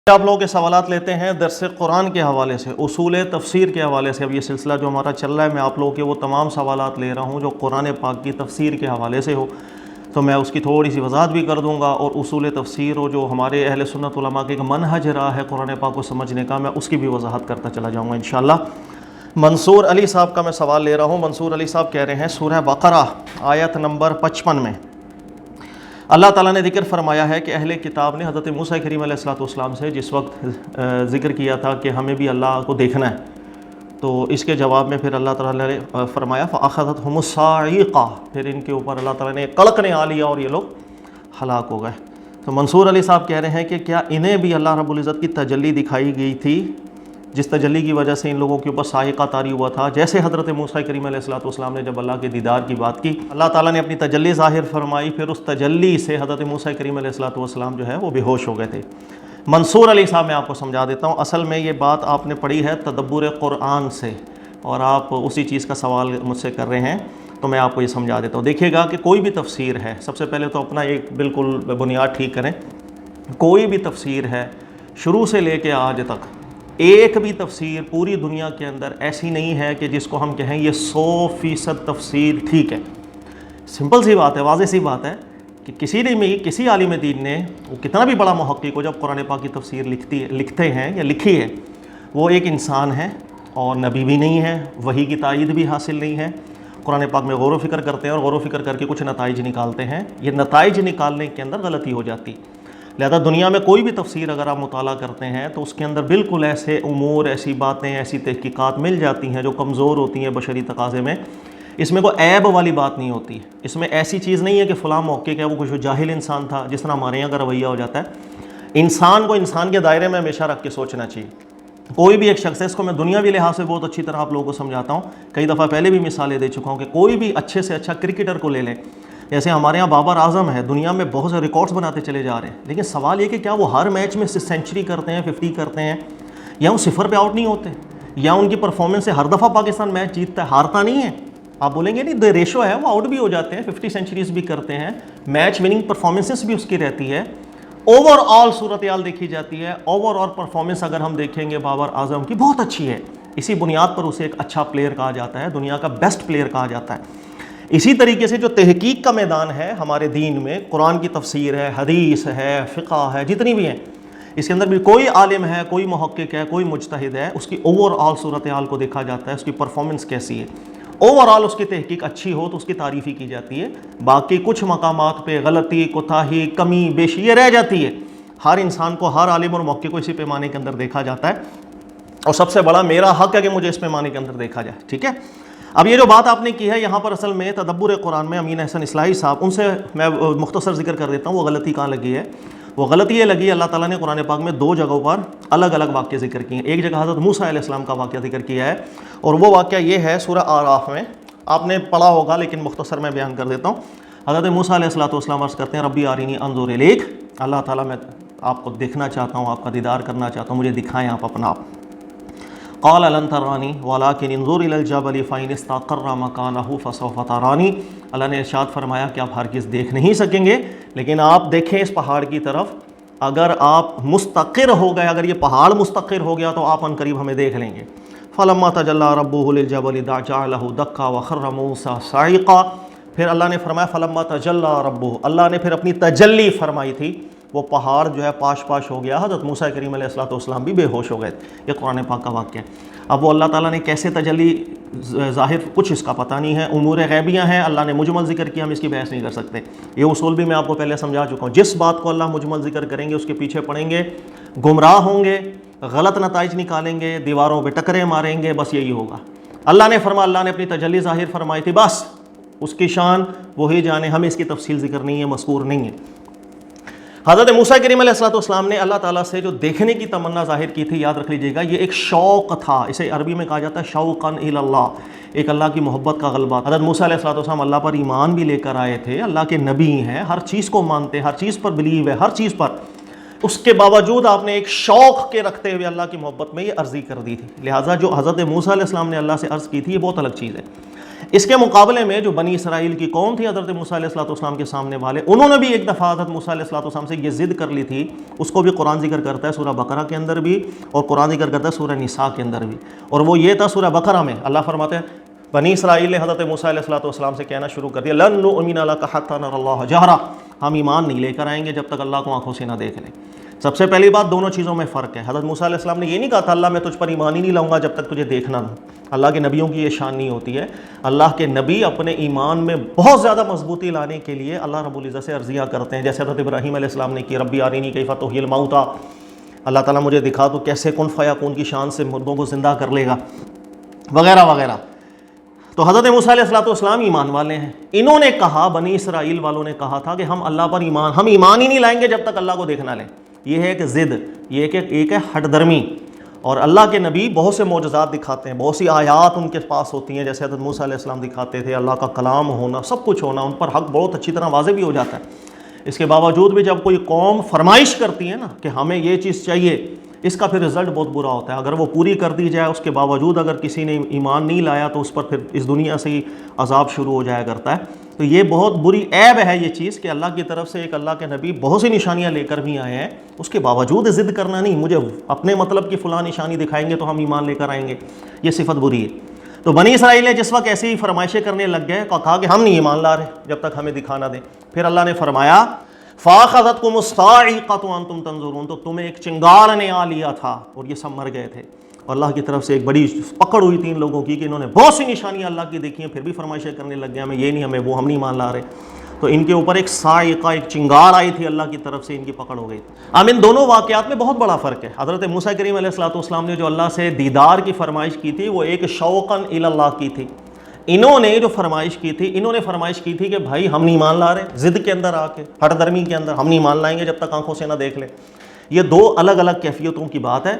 آپ لوگوں کے سوالات لیتے ہیں درس قرآن کے حوالے سے، اصول تفسیر کے حوالے سے۔ اب یہ سلسلہ جو ہمارا چل رہا ہے، میں آپ لوگوں کے وہ تمام سوالات لے رہا ہوں جو قرآن پاک کی تفسیر کے حوالے سے ہو، تو میں اس کی تھوڑی سی وضاحت بھی کر دوں گا، اور اصول تفسیر اور جو ہمارے اہل سنت علماء کے ایک منہج رہا ہے قرآن پاک کو سمجھنے کا، میں اس کی بھی وضاحت کرتا چلا جاؤں گا انشاءاللہ۔ منصور علی صاحب کا میں سوال لے رہا ہوں۔ منصور علی صاحب کہہ رہے ہیں سورہ بقرہ آیت نمبر 55 میں اللہ تعالیٰ نے ذکر فرمایا ہے کہ اہل کتاب نے حضرت موسیٰ کریم علیہ السلام سے جس وقت ذکر کیا تھا کہ ہمیں بھی اللہ کو دیکھنا ہے، تو اس کے جواب میں پھر اللہ تعالیٰ نے فرمایا فَأَخَذَتْهُمُ الصَّاعِقَةُ، پھر ان کے اوپر اللہ تعالیٰ نے کڑکنے آ لیا اور یہ لوگ ہلاک ہو گئے۔ تو منصور علی صاحب کہہ رہے ہیں کہ کیا انہیں بھی اللہ رب العزت کی تجلی دکھائی گئی تھی جس تجلی کی وجہ سے ان لوگوں کے اوپر صاعقہ طاری ہوا تھا، جیسے حضرت موسیٰ کریم علیہ السلام نے جب اللہ کے دیدار کی بات کی، اللہ تعالیٰ نے اپنی تجلی ظاہر فرمائی، پھر اس تجلی سے حضرت موسیٰ کریم علیہ السلام جو ہے وہ بے ہوش ہو گئے تھے۔ منصور علی صاحب میں آپ کو سمجھا دیتا ہوں، اصل میں یہ بات آپ نے پڑھی ہے تدبر قرآن سے، اور آپ اسی چیز کا سوال مجھ سے کر رہے ہیں، تو میں آپ کو یہ سمجھا دیتا ہوں۔ دیکھیے گا کہ کوئی بھی تفسیر ہے، سب سے پہلے تو اپنا ایک بالکل بنیاد ٹھیک کریں، کوئی بھی تفسیر ہے شروع سے لے کے آج تک، ایک بھی تفسیر پوری دنیا کے اندر ایسی نہیں ہے کہ جس کو ہم کہیں یہ 100% تفسیر ٹھیک ہے۔ سمپل سی بات ہے، واضح سی بات ہے کہ کسی عالم دین نے، وہ کتنا بھی بڑا محقق ہو، جب قرآن پاک کی تفسیر لکھتے ہیں یا لکھی ہے، وہ ایک انسان ہے اور نبی بھی نہیں ہے، وحی کی تائید بھی حاصل نہیں ہے، قرآن پاک میں غور و فکر کرتے ہیں اور غور و فکر کر کے کچھ نتائج نکالتے ہیں، یہ نتائج نکالنے کے اندر غلطی ہو جاتی۔ لہذا دنیا میں کوئی بھی تفسیر اگر آپ مطالعہ کرتے ہیں تو اس کے اندر بالکل ایسے امور، ایسی باتیں، ایسی تحقیقات مل جاتی ہیں جو کمزور ہوتی ہیں بشری تقاضے میں۔ اس میں کوئی عیب والی بات نہیں ہوتی، اس میں ایسی چیز نہیں ہے کہ فلاں محقق ہے وہ کچھ جاہل انسان تھا، جس طرح ہمارے یہاں کا رویہ ہو جاتا ہے۔ انسان کو انسان کے دائرے میں ہمیشہ رکھ کے سوچنا چاہیے۔ کوئی بھی ایک شخص ہے، اس کو میں دنیاوی لحاظ سے بہت اچھی طرح آپ لوگوں کو سمجھاتا ہوں، کئی دفعہ پہلے بھی مثالیں دے چکا ہوں کہ کوئی بھی اچھے سے اچھا کرکٹر کو لے لیں، جیسے ہمارے ہاں بابر اعظم ہے، دنیا میں بہت سے ریکارڈز بناتے چلے جا رہے ہیں، لیکن سوال یہ کہ کیا وہ ہر میچ میں سینچری کرتے ہیں، 50 کرتے ہیں، یا وہ 0 پہ آؤٹ نہیں ہوتے، یا ان کی پرفارمنس سے ہر دفعہ پاکستان میچ جیتتا ہے، ہارتا نہیں ہے؟ آپ بولیں گے نہیں، ریشو ہے، وہ آؤٹ بھی ہو جاتے ہیں، 50 سینچریز بھی کرتے ہیں، میچ وننگ پرفارمنسز بھی اس کی رہتی ہے، اوور آل صورتحال دیکھی جاتی ہے، اوور آل پرفارمنس اگر ہم دیکھیں گے بابر اعظم کی بہت اچھی ہے، اسی بنیاد پر اسے ایک اچھا پلیئر کہا جاتا ہے، دنیا کا بیسٹ پلیئر کہا جاتا ہے۔ اسی طریقے سے جو تحقیق کا میدان ہے ہمارے دین میں، قرآن کی تفسیر ہے، حدیث ہے، فقہ ہے، جتنی بھی ہیں، اس کے اندر بھی کوئی عالم ہے، کوئی محقق ہے، کوئی مجتہد ہے، اس کی اوور آل صورتحال کو دیکھا جاتا ہے، اس کی پرفارمنس کیسی ہے، اوور آل اس کی تحقیق اچھی ہو تو اس کی تعریف ہی کی جاتی ہے، باقی کچھ مقامات پہ غلطی، کوتاہی، کمی بیشی یہ رہ جاتی ہے۔ ہر انسان کو، ہر عالم اور محقق کو اسی پیمانے کے اندر دیکھا جاتا ہے، اور سب سے بڑا میرا حق ہے کہ مجھے اس پیمانے کے اندر دیکھا جائے، ٹھیک ہے۔ اب یہ جو بات آپ نے کی ہے یہاں پر، اصل میں تدبر قرآن میں امین احسن اصلاحی صاحب، ان سے میں مختصر ذکر کر دیتا ہوں وہ غلطی کہاں لگی ہے۔ وہ غلطی یہ لگی، اللہ تعالیٰ نے قرآن پاک میں 2 جگہوں پر الگ الگ واقعے ذکر کیے ہیں۔ ایک جگہ حضرت موسیٰ علیہ السلام کا واقعہ ذکر کیا ہے، اور وہ واقعہ یہ ہے سورہ اعراف میں، آپ نے پڑھا ہوگا لیکن مختصر میں بیان کر دیتا ہوں۔ حضرت موسیٰ علیہ السلام عرض کرتے ہیں ربی ارینی انظر الیک، اللہ تعالیٰ میں آپ کو دیکھنا چاہتا ہوں، آپ کا دیدار کرنا چاہتا ہوں، مجھے دکھائیں آپ اپنا آپ۔ قال لن ترانی ولکن انظر الی الجبل فإن استقر مکانہ فسوف ترانی، اللہ نے ارشاد فرمایا کہ آپ ہرگز دیکھ نہیں سکیں گے، لیکن آپ دیکھیں اس پہاڑ کی طرف، اگر آپ مستقر ہو گئے، اگر یہ پہاڑ مستقر ہو گیا تو آپ عنقریب ہمیں دیکھ لیں گے۔ فلما تجلی ربہ للجبل جعلہ دکا وخر موسیٰ صعقا، پھر اللہ نے فرمایا فلما تجلی ربہ، اللہ نے پھر اپنی تجلی فرمائی تھی، وہ پہاڑ جو ہے پاش پاش ہو گیا، حضرت موسیٰ کریم علیہ السلام بھی بے ہوش ہو گئے۔ یہ قرآن پاک کا واقعہ ہے۔ اب وہ اللہ تعالیٰ نے کیسے تجلی ظاہر، کچھ اس کا پتہ نہیں ہے، امور غیبیہ ہیں، اللہ نے مجمل ذکر کیا، ہم اس کی بحث نہیں کر سکتے۔ یہ اصول بھی میں آپ کو پہلے سمجھا چکا ہوں، جس بات کو اللہ مجمل ذکر کریں گے اس کے پیچھے پڑیں گے، گمراہ ہوں گے، غلط نتائج نکالیں گے، دیواروں پہ ٹکرے ماریں گے، بس یہی ہوگا۔ اللہ نے فرمایا، اللہ نے اپنی تجلی ظاہر فرمائی تھی، بس اس کی شان وہی جانے، ہمیں اس کی تفصیل ذکر نہیں ہے، مذکور نہیں ہے۔ حضرت موسیٰ کریم علیہ السلام نے اللہ تعالیٰ سے جو دیکھنے کی تمنا ظاہر کی تھی، یاد رکھ لیجیے گا، یہ ایک شوق تھا، اسے عربی میں کہا جاتا ہے شوقاً الی اللہ، ایک اللہ کی محبت کا غلبہ۔ حضرت موسیٰ علیہ السلام اللہ پر ایمان بھی لے کر آئے تھے، اللہ کے نبی ہیں، ہر چیز کو مانتے، ہر چیز پر بلیو ہے، ہر چیز پر، اس کے باوجود آپ نے ایک شوق کے رکھتے ہوئے اللہ کی محبت میں یہ عرضی کر دی تھی۔ لہٰذا جو حضرت موسیٰ علیہ السلام نے اللہ سے عرض کی تھی، یہ بہت الگ چیز ہے۔ اس کے مقابلے میں جو بنی اسرائیل کی قوم تھی حضرت موسیٰ علیہ السلام کے سامنے والے، انہوں نے بھی ایک دفعہ حضرت موسیٰ علیہ السلام سے یہ ضد کر لی تھی. اس کو بھی قرآن ذکر کرتا ہے سورہ بقرہ کے اندر بھی، اور قرآن ذکر کرتا ہے سورہ نساء کے اندر بھی. اور وہ یہ تھا سورہ بقرہ میں اللہ فرماتے ہیں بنی اسرائیل نے حضرت موسیٰ علیہ السلام سے کہنا شروع کر دیا لن نؤمن لک حتی نری اللہ جہرا، ہم ایمان نہیں لے کر آئیں گے جب تک اللہ کو آنکھوں سے نہ دیکھ لیں. سب سے پہلی بات دونوں چیزوں میں فرق ہے. حضرت موسیٰ علیہ السلام نے یہ نہیں کہا تھا اللہ میں تجھ پر ایمان ہی نہیں لاؤں گا جب تک تجھے دیکھنا نہ. اللہ کے نبیوں کی یہ شان نہیں ہوتی ہے. اللہ کے نبی اپنے ایمان میں بہت زیادہ مضبوطی لانے کے لیے اللہ رب العزت سے عرضیہ کرتے ہیں، جیسے حضرت ابراہیم علیہ السلام نے کی ربی ارنی کیف تحیی الموتیٰ، اللہ تعالیٰ مجھے دکھا تو کیسے کن فیکون کی شان سے مردوں کو زندہ کر لے گا، وغیرہ وغیرہ. تو حضرت موسیٰ علیہ السلام ایمان والے ہیں. انہوں نے کہا، بنی اسرائیل والوں نے کہا تھا کہ ہم اللہ پر ہم ایمان ہی نہیں لائیں گے جب تک اللہ کو دیکھ نہ لیں. یہ ہے ایک ضد، یہ ایک ہے ہٹ درمی. اور اللہ کے نبی بہت سے معجزات دکھاتے ہیں، بہت سی آیات ان کے پاس ہوتی ہیں، جیسے حضرت موسیٰ علیہ السلام دکھاتے تھے اللہ کا کلام ہونا، سب کچھ ہونا، ان پر حق بہت اچھی طرح واضح بھی ہو جاتا ہے. اس کے باوجود بھی جب کوئی قوم فرمائش کرتی ہے نا کہ ہمیں یہ چیز چاہیے، اس کا پھر رزلٹ بہت برا ہوتا ہے. اگر وہ پوری کر دی جائے، اس کے باوجود اگر کسی نے ایمان نہیں لایا تو اس پر پھر اس دنیا سے ہی عذاب شروع ہو جایا کرتا ہے. تو یہ بہت بری عیب ہے یہ چیز کہ اللہ کی طرف سے ایک اللہ کے نبی بہت سی نشانیاں لے کر بھی آئے ہیں، اس کے باوجود ضد کرنا نہیں، مجھے اپنے مطلب کی فلاں نشانی دکھائیں گے تو ہم ایمان لے کر آئیں گے. یہ صفت بری ہے. تو بنی اسرائیل نے جس وقت ایسی ہی فرمائشیں کرنے لگ گئے، کہا کہ ہم نہیں ایمان لا رہے جب تک ہمیں دکھا نہ دیں. پھر اللہ نے فرمایا فَأَخَذَتْكُمُ الصَّاعِقَةُ وَأَنْتُمْ تَنظُرُونَ، تو تمہیں ایک چنگاڑ نے آ لیا تھا اور یہ سب مر گئے تھے. اور اللہ کی طرف سے ایک بڑی پکڑ ہوئی تھی ان لوگوں کی کہ انہوں نے بہت سی نشانیاں اللہ کی دیکھی ہیں، پھر بھی فرمائشیں کرنے لگ گئے ہمیں یہ نہیں، ہمیں وہ، ہم نہیں مان لا رہے. تو ان کے اوپر ایک صاعقہ، ایک چنگاڑ آئی تھی اللہ کی طرف سے، ان کی پکڑ ہو گئی. اب ان دونوں واقعات میں بہت بڑا فرق ہے. حضرت موسیٰ کریم علیہ السلام نے جو اللہ سے دیدار کی فرمائش کی تھی وہ ایک شوقاً الی اللہ کی تھی. انہوں نے جو فرمائش کی تھی، انہوں نے فرمائش کی تھی کہ بھائی ہم نہیں مان لا رہے، ضد کے اندر آ کے، ہٹ درمی کے اندر، ہم نہیں مان لائیں گے جب تک آنکھوں سے نہ دیکھ لیں. یہ دو الگ الگ کیفیتوں کی بات ہے.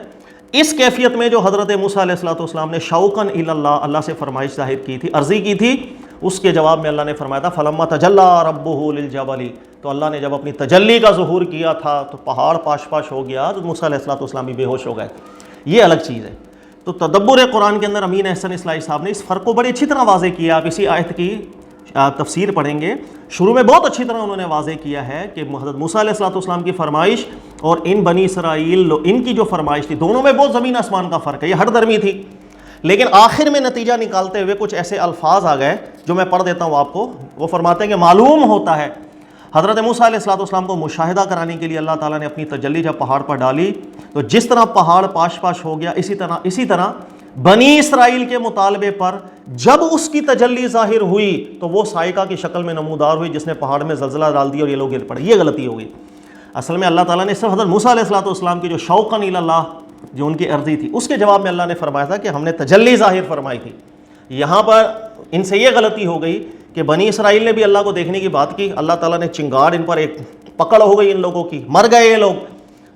اس کیفیت میں جو حضرت موسیٰ علیہ السلام نے شوقاً الی اللہ، اللہ سے فرمائش ظاہر کی تھی، عرضی کی تھی، اس کے جواب میں اللہ نے فرمایا تھا فَلَمَّا تَجَلَّىٰ رَبُّهُ لِلْجَبَلِ، تو اللہ نے جب اپنی تجلی کا ظہور کیا تھا تو پہاڑ پاش پاش ہو گیا، تو موسیٰ علیہ السلام بھی بے ہوش ہو گئے. یہ الگ چیز ہے. تو تدبر قرآن کے اندر امین احسن اصلاحی صاحب نے اس فرق کو بڑی اچھی طرح واضح کیا. آپ اسی آیت کی تفسیر پڑھیں گے، شروع میں بہت اچھی طرح انہوں نے واضح کیا ہے کہ حضرت موسیٰ علیہ السلام کی فرمائش اور ان بنی اسرائیل ان کی جو فرمائش تھی، دونوں میں بہت زمین آسمان کا فرق ہے. یہ ہٹ درمی تھی. لیکن آخر میں نتیجہ نکالتے ہوئے کچھ ایسے الفاظ آ گئے جو میں پڑھ دیتا ہوں آپ کو. وہ فرماتے ہیں کہ معلوم ہوتا ہے حضرت موسیٰ علیہ السلام کو مشاہدہ کرانے کے لیے اللہ تعالیٰ نے اپنی تجلی جب پہاڑ پر ڈالی تو جس طرح پہاڑ پاش پاش ہو گیا، اسی طرح بنی اسرائیل کے مطالبے پر جب اس کی تجلی ظاہر ہوئی تو وہ صاعقہ کی شکل میں نمودار ہوئی جس نے پہاڑ میں زلزلہ ڈال دیا اور یہ لوگ گر پڑے. یہ غلطی ہو گئی. اصل میں اللہ تعالیٰ نے صرف حضرت موسیٰ علیہ السلام کی جو شوقاً الی اللہ جو ان کی عرضی تھی، اس کے جواب میں اللہ نے فرمایا تھا کہ ہم نے تجلی ظاہر فرمائی تھی. یہاں پر ان سے یہ غلطی ہو گئی کہ بنی اسرائیل نے بھی اللہ کو دیکھنے کی بات کی، اللہ تعالیٰ نے چنگاڑ ان پر ایک پکڑ ہو گئی ان لوگوں کی، مر گئے یہ لوگ.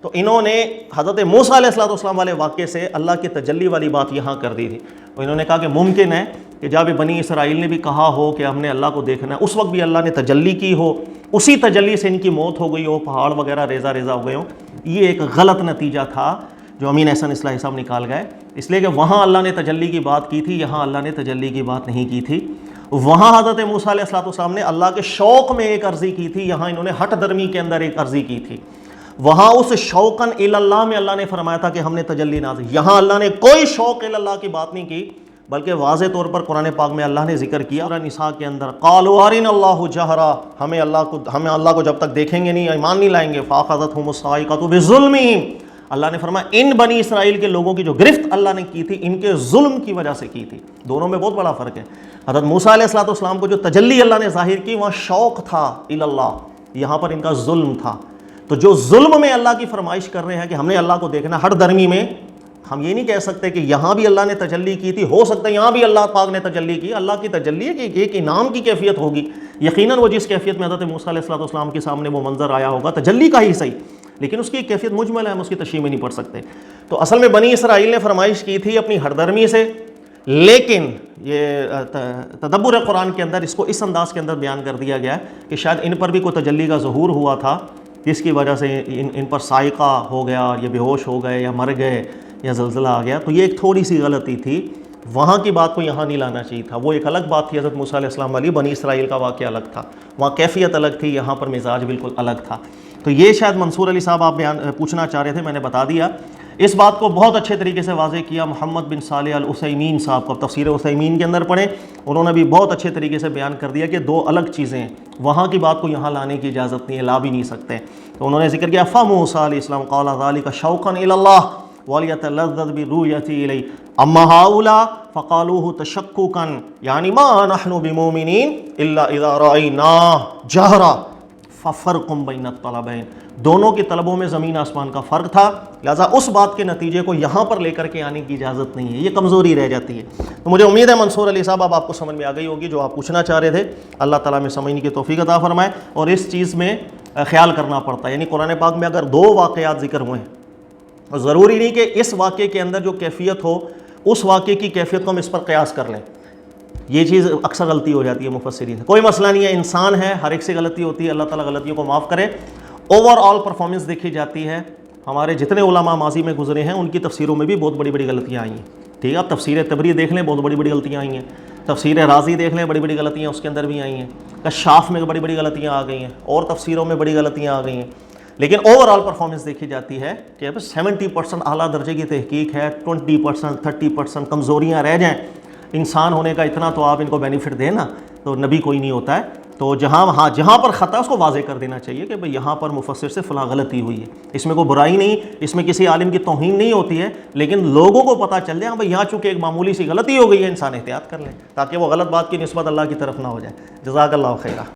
تو انہوں نے حضرت موسیٰ علیہ السلام والے واقعے سے اللہ کی تجلی والی بات یہاں کر دی تھی. تو انہوں نے کہا کہ ممکن ہے کہ جب بنی اسرائیل نے بھی کہا ہو کہ ہم نے اللہ کو دیکھنا ہے، اس وقت بھی اللہ نے تجلی کی ہو، اسی تجلی سے ان کی موت ہو گئی ہو، پہاڑ وغیرہ ریزہ ریزہ ہو گئے ہوں. یہ ایک غلط نتیجہ تھا جو امین احسن اصلاحی صاحب نکال گئے، اس لیے کہ وہاں اللہ نے تجلی کی بات کی تھی، یہاں اللہ نے تجلی کی بات نہیں کی تھی. وہاں حضرت موسیٰ علیہ السلام نے اللہ کے شوق میں ایک عرضی کی تھی، یہاں انہوں نے ہٹ درمی کے اندر ایک عرضی کی تھی. وہاں اس شوقاً الی اللہ میں اللہ نے فرمایا تھا کہ ہم نے تجلی نازل، یہاں اللہ نے کوئی شوق الی اللہ کی بات نہیں کی، بلکہ واضح طور پر قرآن پاک میں اللہ نے ذکر کیا سورہ نساء کے اندر قالوا ارنا اللہ جہرا، ہمیں اللہ کو جب تک دیکھیں گے نہیں، ایمان نہیں لائیں گے. فاخذتہم الصاعقۃ بظلمہم، اللہ نے فرمایا ان بنی اسرائیل کے لوگوں کی جو گرفت اللہ نے کی تھی ان کے ظلم کی وجہ سے کی تھی. دونوں میں بہت بڑا فرق ہے. حضرت موسیٰ علیہ السلام کو جو تجلی اللہ نے ظاہر کی وہاں شوق تھا الی اللہ، یہاں پر ان کا ظلم تھا. تو جو ظلم میں اللہ کی فرمائش کر رہے ہیں کہ ہم نے اللہ کو دیکھنا، ہر درمی میں ہم یہ نہیں کہہ سکتے کہ یہاں بھی اللہ نے تجلی کی تھی، ہو سکتا ہے یہاں بھی اللہ پاک نے تجلی کی. اللہ کی تجلی ہے کہ ایک انعام کی کیفیت ہوگی، یقیناً وہ جس کیفیت میں حضرت موسیٰ علیہ السلام کے سامنے وہ منظر آیا ہوگا تجلی کا ہی صحیح، لیکن اس کی ایک کیفیت مجمل ہے، ہم اس کی تشریح میں نہیں پڑھ سکتے. تو اصل میں بنی اسرائیل نے فرمائش کی تھی اپنی ہردرمی سے، لیکن یہ تدبر قرآن کے اندر اس کو اس انداز کے اندر بیان کر دیا گیا ہے کہ شاید ان پر بھی کوئی تجلی کا ظہور ہوا تھا جس کی وجہ سے ان پر صاعقہ ہو گیا اور یہ بے ہوش ہو گئے یا مر گئے یا زلزلہ آ گیا. تو یہ ایک تھوڑی سی غلطی تھی وہاں کی بات کو یہاں نہیں لانا چاہیے تھا. وہ ایک الگ بات تھی حضرت موسیٰ علیہ السلام والی, بنی اسرائیل کا واقعہ الگ تھا, وہاں کیفیت الگ تھی, یہاں پر مزاج بالکل الگ تھا. تو یہ شاید منصور علی صاحب آپ پوچھنا چاہ رہے تھے, میں نے بتا دیا. اس بات کو بہت اچھے طریقے سے واضح کیا محمد بن صالح العثیمین صاحب کو, تفسیر عثیمین کے اندر پڑھیں, انہوں نے بھی بہت اچھے طریقے سے بیان کر دیا کہ دو الگ چیزیں ہیں, وہاں کی بات کو یہاں لانے کی اجازت نہیں ہے, لا بھی نہیں سکتے. تو انہوں نے ذکر کیا فموسیٰ علیہ السلام قال ذلك شوقا الى اللہ ولیتلذذ برؤیتہ الیہ اما ہؤلاء فقالوہ تشککا یعنی ما نحن بمؤمنین الا اذا رأیناہ جہرا ففرق بین الطلبین. دونوں کی طلبوں میں زمین آسمان کا فرق تھا, لہٰذا اس بات کے نتیجے کو یہاں پر لے کر کے آنے کی اجازت نہیں ہے, یہ کمزوری رہ جاتی ہے. تو مجھے امید ہے منصور علی صاحب اب آپ کو سمجھ میں آ گئی ہوگی جو آپ پوچھنا چاہ رہے تھے. اللہ تعالیٰ میں سمجھنے کی توفیق عطا فرمائے. اور اس چیز میں خیال کرنا پڑتا ہے, یعنی قرآن پاک میں اگر دو واقعات ذکر ہوئے ہیں, اور ضروری نہیں کہ اس واقعے کے اندر جو کیفیت ہو اس واقعے کی کیفیت کو ہم اس پر قیاس کر لیں. یہ چیز اکثر غلطی ہو جاتی ہے مفسرین سے. کوئی مسئلہ نہیں ہے, انسان ہے, ہر ایک سے غلطی ہوتی ہے, اللہ تعالیٰ غلطیوں کو معاف کرے. اوور آل پرفارمنس دیکھی جاتی ہے. ہمارے جتنے علماء ماضی میں گزرے ہیں ان کی تفسیروں میں بھی بہت بڑی بڑی غلطیاں آئی ہیں. ٹھیک ہے, آپ تفسیر تبری دیکھ لیں, بہت بڑی بڑی غلطیاں آئی ہیں. تفسیر رازی دیکھ لیں, بڑی بڑی غلطیاں اس کے اندر بھی آئی ہیں. کشاف میں بڑی بڑی غلطیاں آ گئی ہیں, اور تفسیروں میں بڑی غلطیاں آ گئی ہیں. لیکن اوور آل پرفارمنس دیکھی جاتی ہے کہ 70% اعلیٰ درجے کی تحقیق ہے, 20% 30% کمزوریاں رہ جائیں. انسان ہونے کا اتنا تو آپ ان کو بینیفٹ دیں نا, تو نبی کوئی نہیں ہوتا ہے. تو جہاں پر خطا اس کو واضح کر دینا چاہیے کہ بھئی یہاں پر مفسر سے فلاں غلطی ہوئی ہے. اس میں کوئی برائی نہیں, اس میں کسی عالم کی توہین نہیں ہوتی ہے, لیکن لوگوں کو پتہ چل جائے ہاں بھئی یہاں چونکہ ایک معمولی سی غلطی ہو گئی ہے, انسان احتیاط کر لیں تاکہ وہ غلط بات کی نسبت اللہ کی طرف نہ ہو جائے. جزاک اللہ خیرہ.